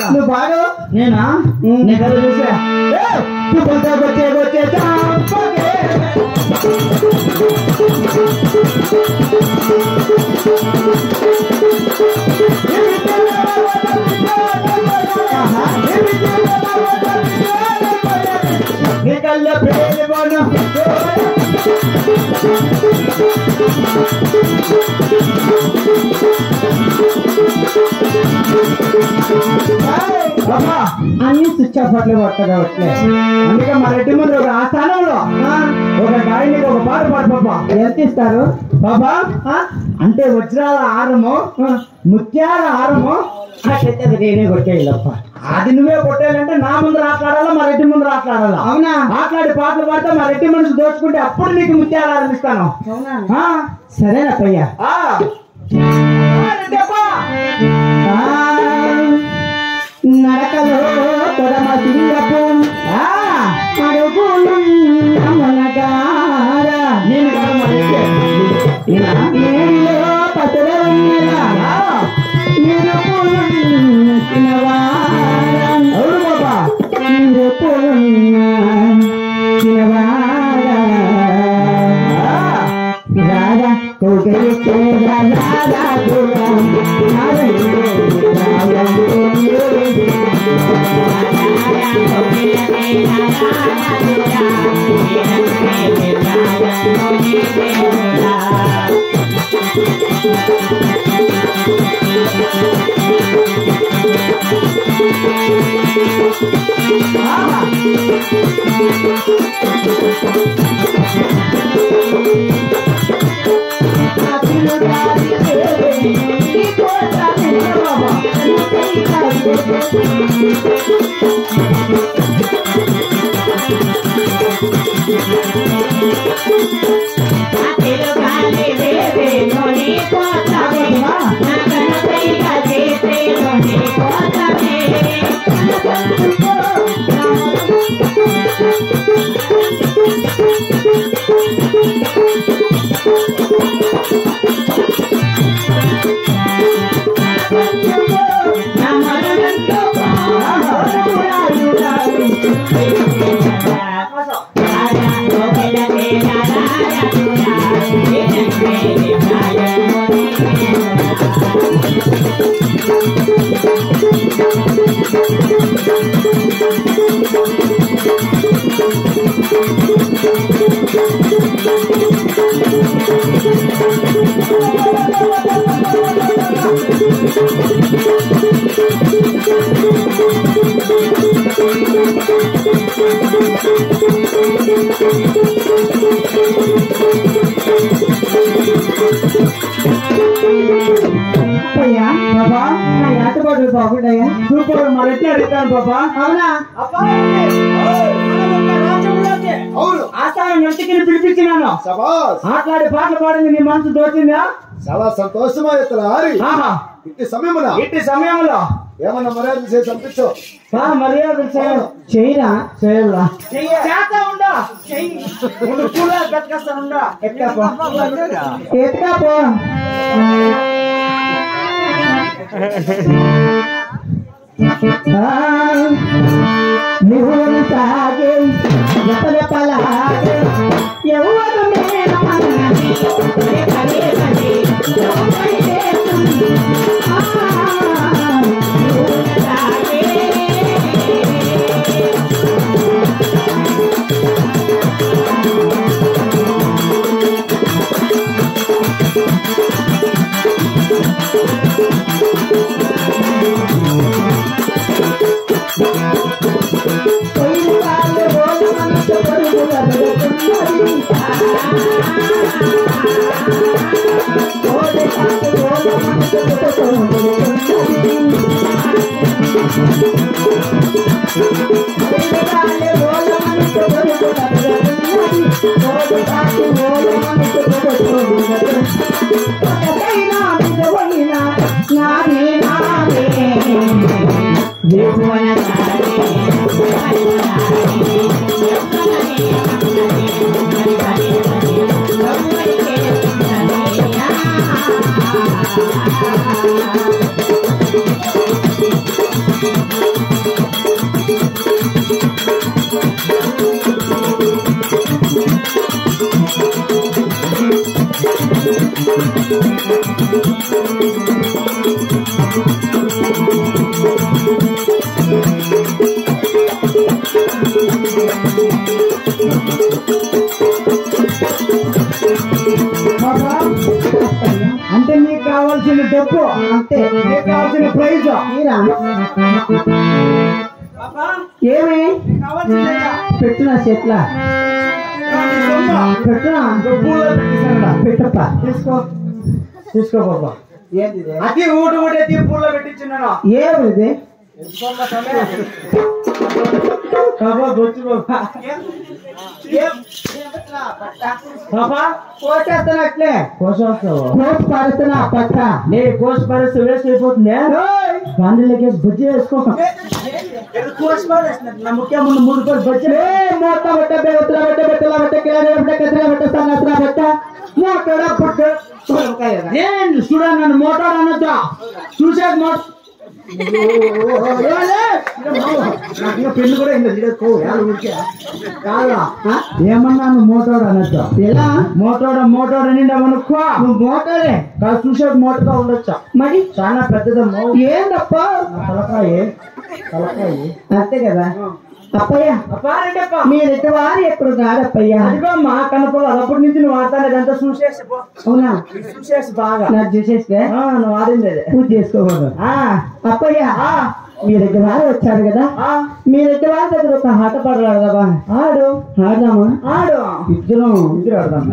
నువ్వు పాడు నేనా నేను చూసా అన్ని స్విచ్ ఆఫ్ అట్లే పడతా వట్లే అందుకే మా రెడ్డి ముందు ఒక ఆ స్థానంలో ఒక గాయనికి ఒక పాట పాడు పాప ఎంత ఇస్తారు బాబా అంటే వజ్రాల హారము ముత్యాల హారము నేనే కొట్టేయాలప్ప అది నువ్వే కొట్టేయాలంటే నా ముందు ఆటలాడాలా మా రెడ్డి ముందు ఆటలాడాలా అవునా ఆటలాడి పాటలు పాడితే మా రెడ్డి మనసు దోచుకుంటే అప్పుడు నీకు ముత్యాల హారం ఇస్తాను సరేనప్పయ్యా నడకలో తొడమ సింగపు నేను పసర అవును బాబా రాధా సూపర్ మళ్ళీ అడుగుతాను బాబా అవునా ఆస్థానం ఎంతకి పిలిపించినాను ఆట్లాడి పాటలు పాడింది నీ మనసు దోచిందా చాలా సంతోషమా ఇట్టి సమయంలో ఏమన్నా మర్యాద చేసి పంపించు మర్యాద చేయరా చేయాలా ఎత్తుకాపో నిహులు సాగే పలాగే ఎవరు నాది నాదే దేవుని అంటే నీకు కావాల్సిన డబ్బు అంతే, నీకు కావాల్సిన ప్రైజ్ ఏమి పెట్టునా చెట్ల పెట్టునా పెట్టప్ప తీసుకో తీసుకో బాబా. అతి ఊటు కూడా పూల్లో పెట్టించున్నాను. ఏమిది కోసేస్తానట్లే కోసేస్తావు కోసి పరుస్తున్నా పక్క నే కోసి పరుస్తూ వేస్ట్ అయిపోతుంది. గాంధీలకి బజ్జీ వేసుకో ముఖ్య ముందు 3 రూపాయలు బజ్జీ మొత్తం బట్ట బెత్తల బట్ట బెత్తల బట్ట కిరాణా బట్ట కత్తిర బట్ట సంగత్ర బట్ట మోటాడ పుట్ట నేను చూడ నన్ను మోటాడు అనొచ్చా చూసాక పెళ్లి కూడా ఏమన్నాను మోటాడు అనొచ్చా ఎలా మోటాడు నిండా అనుకో నువ్వు మోటారే కాదు చూసాక మోటార్గా ఉండొచ్చా మరి చాలా పెద్దదమ్మో ఏం తప్ప తలకాయ అంతే కదా అప్పయ్య మీరు ఎటువారు ఎప్పుడు కాదప్పయ్య అదిగోమ్మా కనపడ అప్పటి నుంచి నువ్వు వాడతాను అదంతా చూసేసి అవునా చూసేసి బాగా నాకు చూసేస్తే నువ్వు వాడింది పూజ చేసుకోకూడదు. అప్పయ్య మీరు ఎటువారు వచ్చారు కదా, మీరు ఎటువారి దగ్గర ఒక ఆట పడలాడదామా? ఆడదామా? ఇద్దరు ఆడదాం.